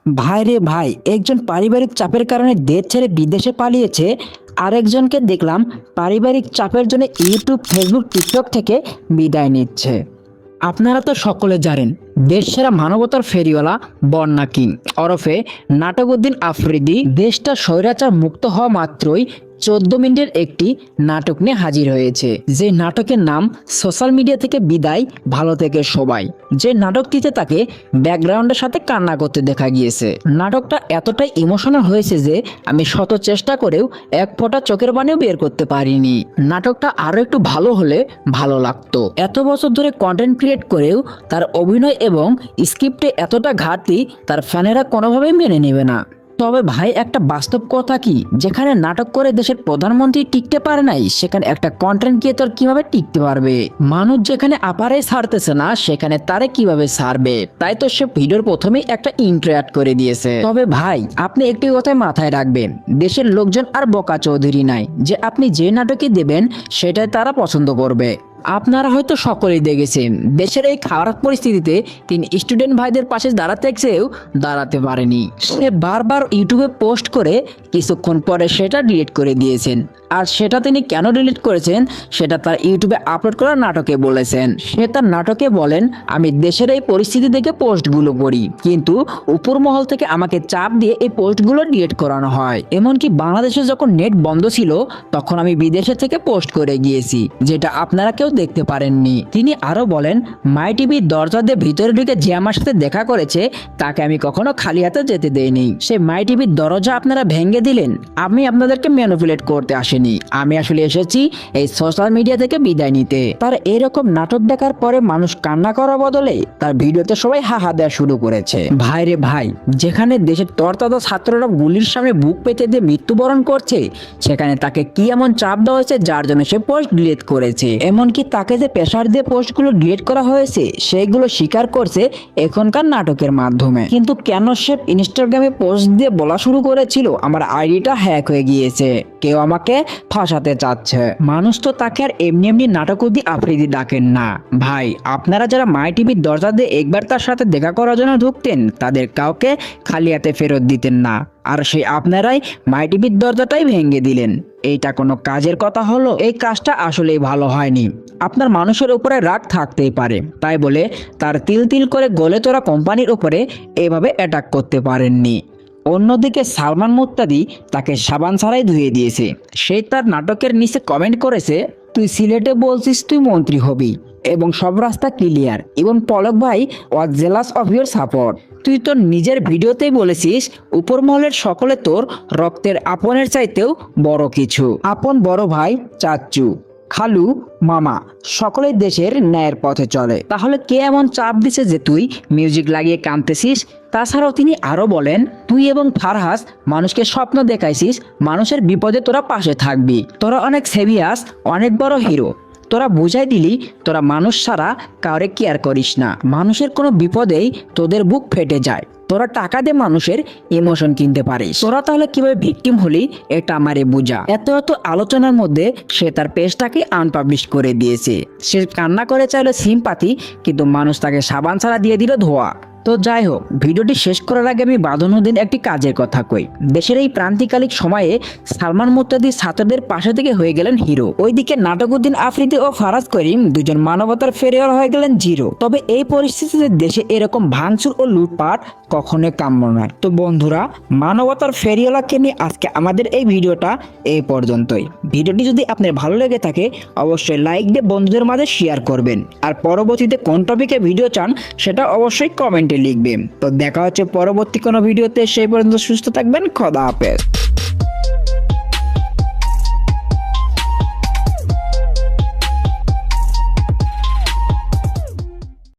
ভাই রে ভাই, একজন পারিবারিক চাপের কারণে দেশ ছেড়ে বিদেশে পালিয়েছে। আরেকজনকে দেখলাম পারিবারিক চাপের জন্য ইউটিউব, ফেসবুক, টিকটক থেকে বিদায় নিচ্ছে। আপনারা তো সকলে জানেন দেশসেরা মানবতার ফেরিওয়ালা বন্যা কিং ওরফে নাটকউদ্দিন আফ্রিদি দেশটা স্বৈরাচার মুক্ত হওয়া মাত্রই 14 মিনিটের একটি নাটক নিয়ে হাজির হয়েছে, যে নাটকের নাম সোশ্যাল মিডিয়া থেকে বিদায়, ভালো থেকে সবাই। যে নাটকটিতে তাকে ব্যাকগ্রাউন্ডের সাথে কান্না করতে দেখা গিয়েছে। নাটকটা এতটাই ইমোশনাল হয়েছে যে আমি শত চেষ্টা করেও এক ফোঁটা চোখের পানিও বের করতে পারিনি। নাটকটা আরো একটু ভালো হলে ভালো লাগতো। এত বছর ধরে কন্টেন্ট ক্রিয়েট করেও তার অভিনয় এবং স্ক্রিপ্টে এতটা ঘাটতি তার ফ্যানেরা কোনোভাবেই মেনে নেবে না। তবে ভাই, একটা বাস্তব কথা কি, যেখানে নাটক করে দেশের প্রধানমন্ত্রী টিকতে পারে নাই, সেখানে একটা কন্টেন্ট ক্রিয়েটর কিভাবে টিকতে পারবে? মানুষ যেখানে আপারে ছাড়তেছে না, সেখানে তারে কিভাবে ছাড়বে? তাই তো সে ভিডিওর প্রথমেই একটা ইন্ট্রো অ্যাড করে দিয়েছে। তবে ভাই, আপনি একটি কথাই মাথায় রাখবেন, দেশের লোকজন আর বোকা চৌধুরী নাই যে আপনি যে নাটকে দেবেন সেটাই তারা পছন্দ করবে। আপনারা হয়তো সকলেই দেখেছেন দেশের এই খারাপ পরিস্থিতিতে তিনি স্টুডেন্ট ভাইদের পাশে দাঁড়াতে চেয়েও দাঁড়াতে পারেনি। সে বারবার ইউটিউবে পোস্ট করে কিছুক্ষণ পরে সেটা ডিলিট করে দিয়েছেন। আর সেটা তিনি কেন ডিলিট করেছেন সেটা তার ইউটিউবে আপলোড করা নাটকে বলেছেন। সে তার নাটকে বলেন, আমি দেশের এই পরিস্থিতি দেখে পোস্টগুলো করি, কিন্তু উপর মহল থেকে আমাকে চাপ দিয়ে এই পোস্টগুলো ডিলিট করানো হয়। এমনকি বাংলাদেশে যখন নেট বন্ধ ছিল তখন আমি বিদেশে থেকে পোস্ট করে গিয়েছি, যেটা আপনারা কেউ দেখতে পারেননি। তিনি আরো বলেন, মাই টিভির দরজা দিয়ে ভিতরে ঢুকে যে আমার সাথে দেখা করেছে তাকে আমি কখনো খালি হাতে যেতে দেইনি। সে মাই টিভির দরজা আপনারা ভেঙে দিলেন। আমি আপনাদেরকে ম্যানিপুলেট করতে আসেনি, আমি আসলে এসেছি এই সোশ্যাল মিডিয়া থেকে বিদায় নিতে। তার এরকম নাটক দেখার পরে মানুষ কান্না করার বদলে তার ভিডিওতে সবাই হাহা দেওয়া শুরু করেছে। ভাই রে ভাই, যেখানে দেশের তরতাজা ছাত্ররা গুলির সামনে বুক পেতে দিয়ে মৃত্যুবরণ করছে, সেখানে তাকে কি এমন চাপ দেওয়া হয়েছে যার জন্য সে পোস্ট ডিলিট করেছে? এমনকি তাকে যে প্রেসার দিয়ে পোস্টগুলো ডিলিট করা হয়েছে সেগুলো স্বীকার করছে এখনকার নাটকের মাধ্যমে। কিন্তু কেন সে ইনস্টাগ্রামে পোস্ট দিয়ে বলা শুরু করেছিল আমার আইডিটা হ্যাক হয়ে গিয়েছে, কেউ আমাকে ফাঁসাতে চাচ্ছে? মানুষ তো তাকে আর এমনি এমনি নাটকউদ্দিন আফ্রিদি ডাকেন না। ভাই, আপনারা যারা মাই টিভির দরজা দিয়ে একবার তার সাথে দেখা করার জন্য ঢুকতেন, তাদের কাউকে খালি হাতে ফেরত দিতেন না, আর সেই আপনারাই মাই টিভির দরজাটাই ভেঙে দিলেন। এইটা কোনো কাজের কথা হলো? এই কাজটা আসলেই ভালো হয়নি। আপনার মানুষের উপরে রাগ থাকতেই পারে, তাই বলে তার তিল তিল করে গলে তোলা কোম্পানির উপরে এভাবে অ্যাটাক করতে পারেননি। অন্যদিকে সালমান মুত্তাদি তাকে সাবান ছাড়াই ধুয়ে দিয়েছে। সে তার নাটকের নিচে কমেন্ট করেছে, তুই সিলেটে বলছিস তুই মন্ত্রী হবি এবং সব রাস্তা ক্লিয়ার, এবং পলক ভাই ওয়াজ জেলাস অফ ইউর সাপোর্ট। তুই তোর নিজের ভিডিওতেই বলেছিস উপর মহলের সকলে তোর রক্তের আপনের চাইতেও বড় কিছু। আপন, বড় ভাই, চাচ্চু, খালু, মামা সকলেই দেশের ন্যায়ের পথে চলে। তাহলে কে এমন চাপ দিছে যে তুই মিউজিক লাগিয়ে কাঁদতেছিস? তাছাড়াও তিনি আরো বলেন, তুই এবং ফারহাস মানুষকে স্বপ্ন দেখাইছিস মানুষের বিপদে তোরা পাশে থাকবি, তোরা অনেক সেভিয়াস, অনেক বড় হিরো। তোরা বুঝাই দিলি তোরা মানুষ ছাড়া কাউরে কেয়ার করিস না, মানুষের কোনো বিপদেই তোদের বুক ফেটে যায়। তোরা টাকা দিয়ে মানুষের ইমোশন কিনতে পারিস। তোরা তাহলে কিভাবে ভিকটিম হলি এটা আমারে বুঝা। এত এত আলোচনার মধ্যে সে তার পেজটাকে আনপাবলিশ করে দিয়েছে। সে কান্না করে চাইলো সিম্পাথি, কিন্তু মানুষ তাকে সাবান ছাড়া দিয়ে দিল ধোয়া। তো যাই হোক, ভিডিওটি শেষ করার আগে আমি বাঁধনউদ্দিন একটি কাজের কথা কই। দেশের এই প্রান্তিকালিক সময়ে সালমান মুত্তাদি ছাত্রদের পাশে থেকে হয়ে গেলেন হিরো, ওইদিকে নাটকউদ্দিন আফ্রিদি ও ফারাজ করিম দুজন মানবতার ফেরিওয়ালা হয়ে গেলেন জিরো। তবে এই পরিস্থিতিতে দেশে এরকম ভাঙচুর ও লুটপাট কখনোই কাম্য নয়। তো বন্ধুরা, মানবতার ফেরিওয়ালাকে নিয়ে আজকে আমাদের এই ভিডিওটা এই পর্যন্তই। ভিডিওটি যদি আপনার ভালো লেগে থাকে অবশ্যই লাইক দিয়ে বন্ধুদের মাঝে শেয়ার করবেন, আর পরবর্তীতে কোন টপিকে ভিডিও চান সেটা অবশ্যই কমেন্টে লিখবেন। তো দেখা হচ্ছে পরবর্তী কোনো ভিডিওতে, সেই পর্যন্ত সুস্থ থাকবেন। খোদা হাফেজ।